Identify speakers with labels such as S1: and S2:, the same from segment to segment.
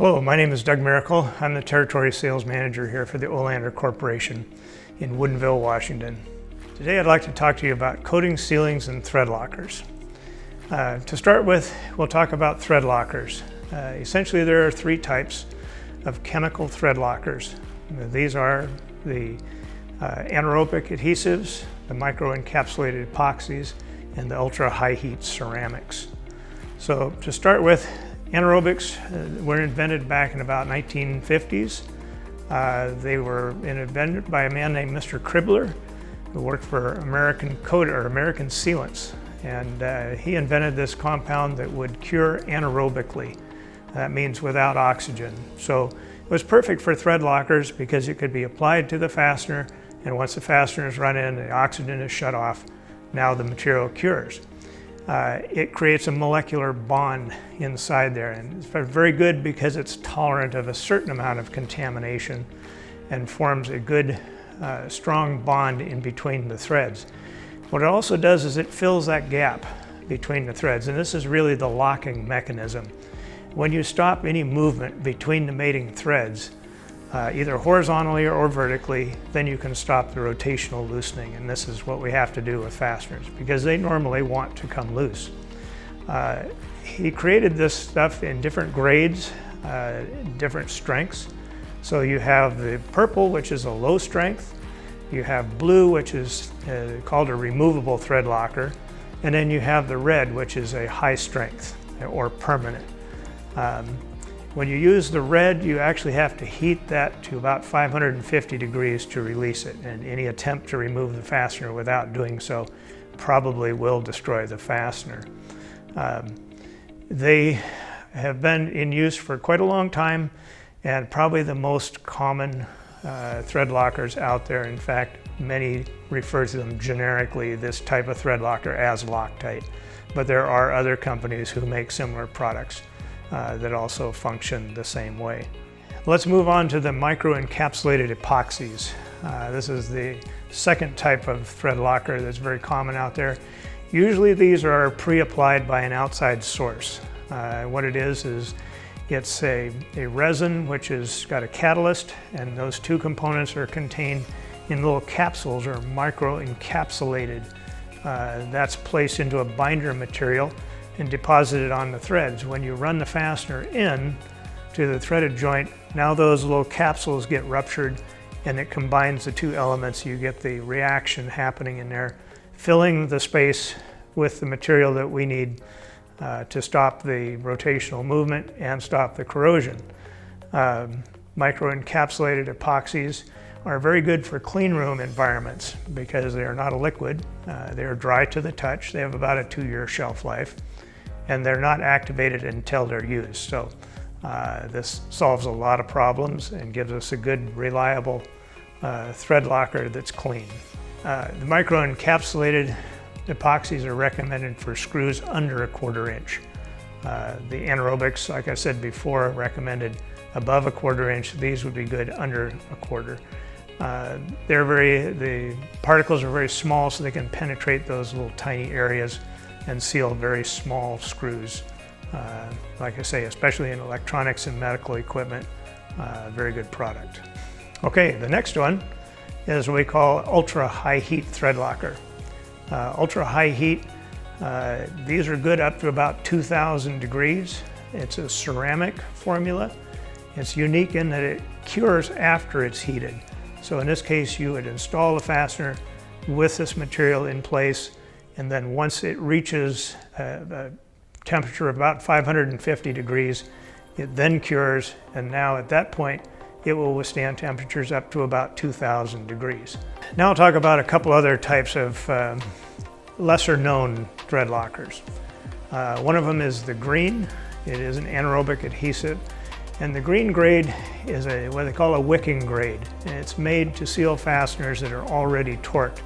S1: Hello, my name is Doug Miracle. I'm the Territory Sales Manager here for the Olander Corporation in Woodinville, Washington. Today I'd like to talk to you about coating, sealings, and thread lockers. To start with, we'll talk about thread lockers. Essentially, there are three types of chemical thread lockers. These are the anaerobic adhesives, the microencapsulated epoxies, and the ultra-high heat ceramics. So to start with, anaerobics were invented back in about 1950s. They were invented by a man named Mr. Kribbler, who worked for American Sealants. And he invented this compound that would cure anaerobically. That means without oxygen. So it was perfect for thread lockers because it could be applied to the fastener, and once the fastener is run in, the oxygen is shut off. Now the material cures. It creates a molecular bond inside there, and it's very good because it's tolerant of a certain amount of contamination and forms a good, strong bond in between the threads. What it also does is it fills that gap between the threads, and this is really the locking mechanism. When you stop any movement between the mating threads, either horizontally or vertically, then you can stop the rotational loosening, and this is what we have to do with fasteners because they normally want to come loose. He created this stuff in different grades, different strengths. So you have the purple, which is a low strength, you have blue, which is called a removable thread locker, and then you have the red, which is a high strength or permanent. When you use the red, you actually have to heat that to about 550 degrees to release it, and any attempt to remove the fastener without doing so probably will destroy the fastener. They have been in use for quite a long time and probably the most common thread lockers out there. In fact, many refer to them generically, this type of thread locker, as Loctite, but there are other companies who make similar products that also function the same way. Let's move on to the microencapsulated epoxies. This is the second type of thread locker that's very common out there. Usually these are pre-applied by an outside source. What it is it's a resin which has got a catalyst, and those two components are contained in little capsules or microencapsulated. That's placed into a binder material and deposited on the threads. When you run the fastener in to the threaded joint, now those little capsules get ruptured and it combines the two elements. You get the reaction happening in there, filling the space with the material that we need to stop the rotational movement and stop the corrosion. Microencapsulated epoxies are very good for clean room environments because they are not a liquid. They are dry to the touch. They have about a 2-year shelf life, and they're not activated until they're used. So this solves a lot of problems and gives us a good, reliable thread locker that's clean. The microencapsulated epoxies are recommended for screws under 1/4 inch. The anaerobics, like I said before, recommended above 1/4 inch. These would be good under 1/4. The particles are very small, so they can penetrate those little tiny areas and seal very small screws. Like I say, especially in electronics and medical equipment, very good product. Okay, the next one is what we call ultra high heat thread locker. Ultra high heat, these are good up to about 2,000 degrees. It's a ceramic formula. It's unique in that it cures after it's heated. So in this case, you would install the fastener with this material in place, and then once it reaches a temperature of about 550 degrees, it then cures, and now at that point, it will withstand temperatures up to about 2,000 degrees. Now I'll talk about a couple other types of lesser known thread lockers. One of them is the green. It is an anaerobic adhesive. And the green grade is what they call a wicking grade. And it's made to seal fasteners that are already torqued.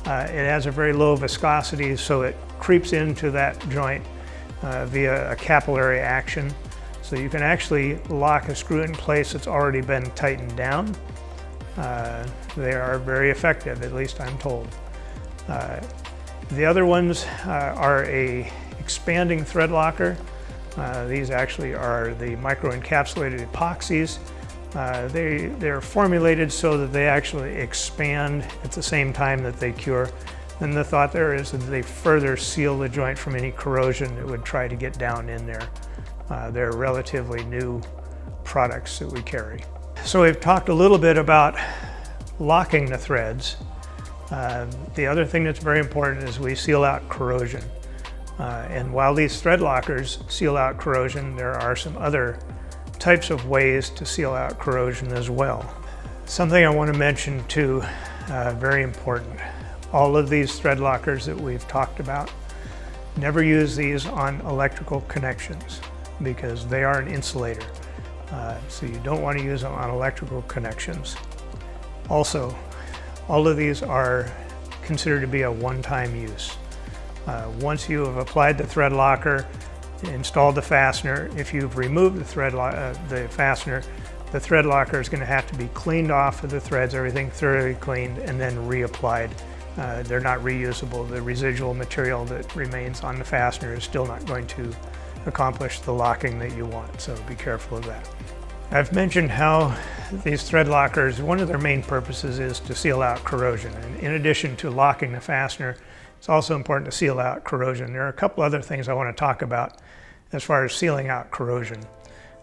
S1: It has a very low viscosity, so it creeps into that joint via a capillary action. So you can actually lock a screw in place that's already been tightened down. They are very effective, at least I'm told. The other ones are a expanding thread locker. These actually are the microencapsulated epoxies. They're formulated so that they actually expand at the same time that they cure. And the thought there is that they further seal the joint from any corrosion that would try to get down in there. They're relatively new products that we carry. So we've talked a little bit about locking the threads. The other thing that's very important is we seal out corrosion. And while these thread lockers seal out corrosion, there are some other types of ways to seal out corrosion as well. Something I want to mention too, very important. All of these thread lockers that we've talked about, never use these on electrical connections because they are an insulator. So you don't want to use them on electrical connections. Also, all of these are considered to be a one-time use. Once you have applied the thread locker, installed the fastener, if you've removed the fastener, the thread locker is going to have to be cleaned off of the threads, everything thoroughly cleaned, and then reapplied. They're not reusable. The residual material that remains on the fastener is still not going to accomplish the locking that you want, so be careful of that. I've mentioned how these thread lockers, one of their main purposes is to seal out corrosion. And in addition to locking the fastener, it's also important to seal out corrosion. There are a couple other things I want to talk about as far as sealing out corrosion.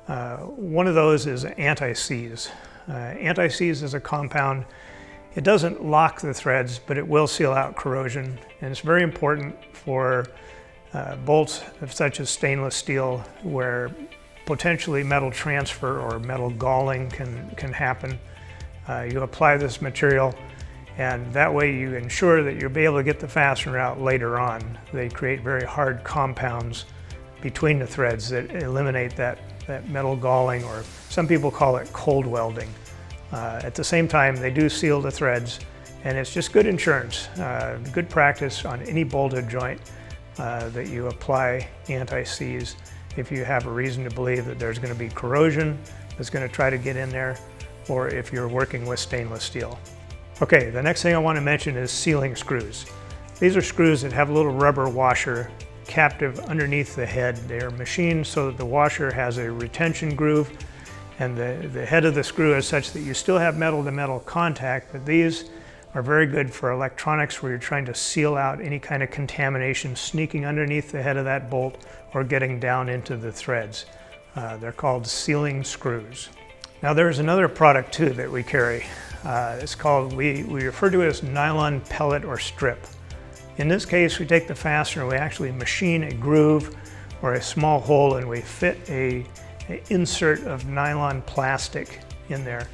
S1: One of those is Antiseize. Antiseize is a compound. It doesn't lock the threads, but it will seal out corrosion. And it's very important for bolts such as stainless steel, where potentially metal transfer or metal galling can happen. You apply this material, and that way you ensure that you'll be able to get the fastener out later on. They create very hard compounds between the threads that eliminate that metal galling, or some people call it cold welding. At the same time, they do seal the threads, and it's just good insurance, good practice on any bolted joint that you apply Antiseize if you have a reason to believe that there's going to be corrosion that's going to try to get in there, or if you're working with stainless steel. Okay, the next thing I want to mention is sealing screws. These are screws that have a little rubber washer captive underneath the head. They are machined so that the washer has a retention groove, and the head of the screw is such that you still have metal-to-metal contact, but these are very good for electronics where you're trying to seal out any kind of contamination sneaking underneath the head of that bolt or getting down into the threads. They're called sealing screws. Now there's another product too that we carry. It's called, we refer to it as Nylon Pellet or strip. In this case, we take the fastener, we actually machine a groove or a small hole, and we fit an insert of nylon plastic in there.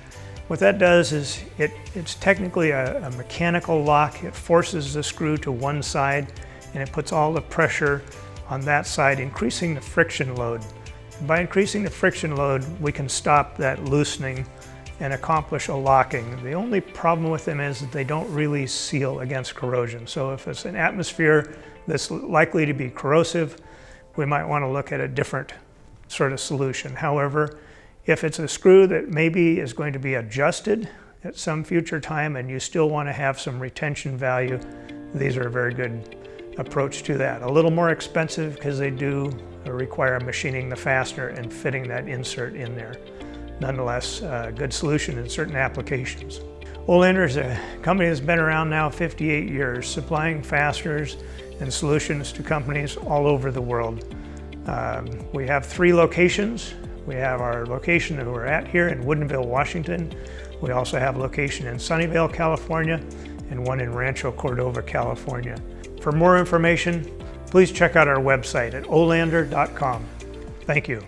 S1: What that does is it's technically a mechanical lock. It forces the screw to one side, and it puts all the pressure on that side, increasing the friction load. By increasing the friction load, we can stop that loosening and accomplish a locking. The only problem with them is that they don't really seal against corrosion. So if it's an atmosphere that's likely to be corrosive, we might want to look at a different sort of solution. However, if it's a screw that maybe is going to be adjusted at some future time and you still want to have some retention value, these are a very good approach to that. A little more expensive because they do require machining the fastener and fitting that insert in there. Nonetheless, a good solution in certain applications. Olander is a company that's been around now 58 years, supplying fasteners and solutions to companies all over the world. We have 3 locations. We have our location that we're at here in Woodinville, Washington. We also have a location in Sunnyvale, California, and one in Rancho Cordova, California. For more information, please check out our website at olander.com. Thank you.